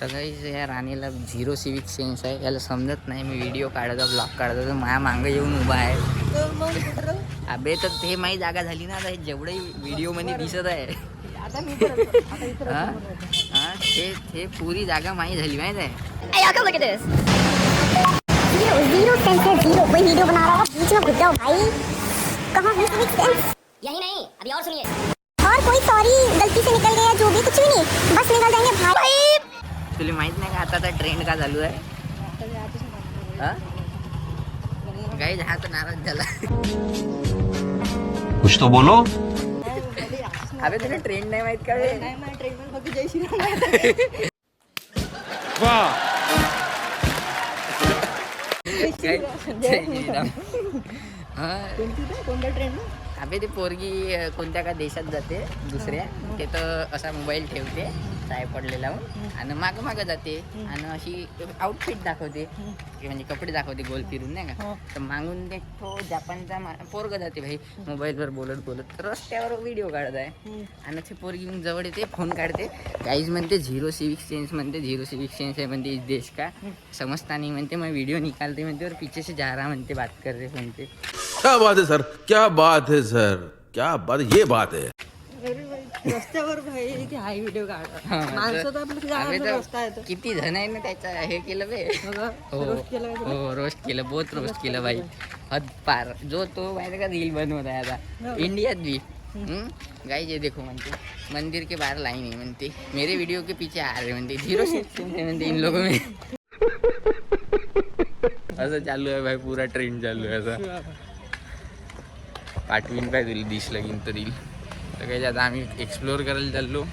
तर काहीच या राणीला झिरो सिविक सेन्स आहे, याला समजत नाही. मी व्हिडिओ काढतो, ब्लॉग काढतो, तर माझ्या मागं येऊन उभा आहे. अबे तर ते माझी जागा झाली ना आता, जेवढे व्हिडिओ मध्ये दिसत आहे हा ते पुरी जागा माही झाली माहित आहे. जीरो सेंस है, जीरो. कोई वीडियो बना रहा हो, बीच में घुस जाओ भाई. कहाँ है सिविक सेंस? यही नहीं, अभी और सुनिए. और कोई सॉरी गलती से निकल गया, जो भी, कुछ भी नहीं, बस निकल जाएंगे भाई. तुला माहित नाही का आता ट्रेंड का चालू आहे? गाईज हा तर नाराज झाला. कुछ तो बोलो. अबे तुला ट्रेंड नाही माहित का? नाही मला ट्रेंड मध्ये फक्त जय श्रीराम माहित आहे. कोणत्या ट्रेंड? अबे ती पोरगी कोणत्या का देशात जाते दुसऱ्या, ते तर असा मोबाईल ठेवते साय पडलेला आणि मागं जाते आणि अशी आउटफिट दाखवते, म्हणजे कपडे दाखवते गोल फिरून नाही का. तर मागून ते तो जपानचा पोरग जाते भाई मोबाईलवर बोलत तर रस्त्यावर व्हिडिओ काढत आहे आणि ते पोरगी मग जवळ येते, फोन काढते. काहीच म्हणते झिरो सिविक सेन्स, म्हणते झिरो सिविक सेन्स आहे म्हणते इस देश का, समजता नाही म्हणते. मग व्हिडिओ निकालते म्हणते और पीछे से जा रहा म्हणते, बात कर रहे म्हणते. क्या बात है सर, क्या बात है सर, क्या बात, ये बात है. रस्त्यावर भाई की हाय व्हिडिओ काढ माणसं तर आपलं रस्ता आहे तो. किती जण आहे ना त्याचा हे केलं बे. हो रोस्ट केलं, बहुत रोस्ट केलं भाई, हद पार. जो तो माहिती का रील बनवत आहे आता इंडियात भी. गाइस ये देखो म्हणते, मंदिर के बाहर लाइन है म्हणते, मेरे वीडियो के पीछे आ रहे म्हणते, झिरो म्हणते इन लोगों में. असं चालू आहे भाई, पुरा ट्रेंड चालू आहे असा. पाठवीन काय तुला दिस लगीन तर रील. तर काही आता आम्ही एक्सप्लोअर करायला चाललो.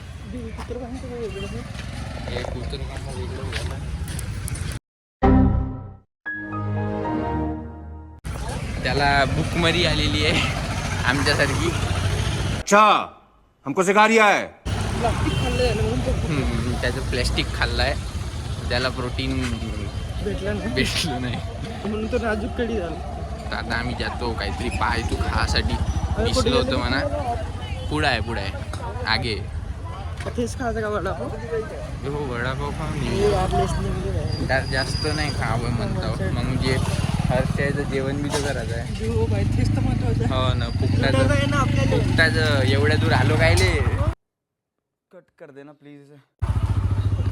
त्याला भूकमरी आलेली आहे आमच्यासारखी. अच्छा, हमको सिखा रिया है. त्याचं प्लॅस्टिक खाल्लाय, त्याला प्रोटीन भेटलं नाही म्हणून तो नाजूक कडी झाला. तर आता आम्ही जातो काहीतरी पाय तू खासाठी दिसलं होतं म्हणा. पुढं आहे आगे. तेच खायचं का वडापाव? हो वडापाव खाऊन जास्त नाही खावं म्हणतो. मग म्हणजे हर्षाचं जेवण बी तर करायचं आहे. हो भाई तेच तर महत्वाचं. हो ना, फुकटाचं एवढ्या दूर आलो कायले. कट कर देना प्लीज.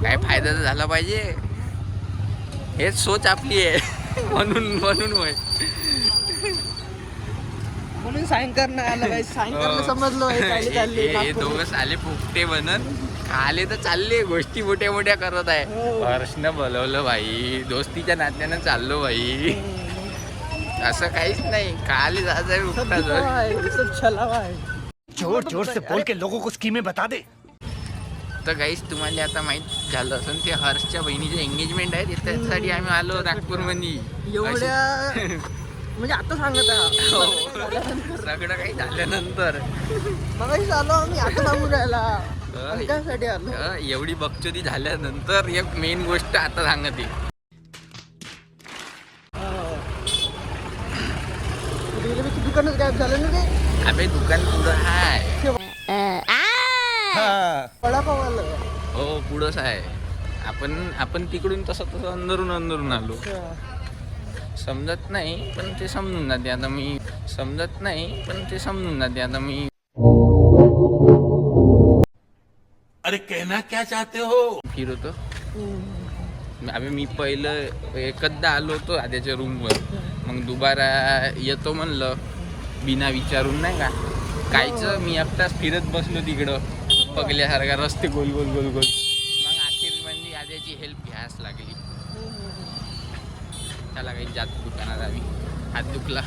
काय फायदा तर झाला पाहिजे, हेच सोच आपली आहे. म्हणून होय. म्हणून साइन करणं आलं भाई, साइन करणं समजलं हे दोघं आले फुकटे बनत आले तर चालले, गोष्टी मोठ्या करत आहे. हर्षनं बोलवलं भाई, दोस्तीच्या नात्यानं चाललो भाई. असं काहीच नाही, काल जायचं जोर से बोल के लोगों को स्कीमें बता दे. तर काहीच तुम्हाला आता माहित झालं असेल, ते हर्षच्या बहिणीचे एंगेजमेंट आहे, त्याच्यासाठी आम्ही आलो नागपूरमध्ये. एवढ्या म्हणजे आता सांगत आहे सगळं काही झाल्यानंतर मग आलो आम्ही, आता सांगू राहिला त्यासाठी आलो. एवढी बकचोदी झाल्यानंतर एक मेन गोष्ट आता सांगते. दुकानच गायब झालं ना ते. अबे दुकान पुढं आहे. वडापाव आलं. हो पुढंच आहे. आपण तिकडून तसं अंदरून आलो. समजत नाही पण ते समजून जाते आता मी. अरे कहना क्या चाहते हो. फिरवतो. अबे मी पहिलं एकदा आलो होतो आद्याच्या रूमवर, मग दुबारा येतो म्हणलं बिना विचारून नाही का. कायचं मी एकटाच फिरत बसलो तिकडं पगल्यासारखा, रस्ते गोल. मग अखेर म्हणजे आद्याची हेल्प घ्यायच लागली. त्याला काही जात दुकानात आम्ही, हात दुखला.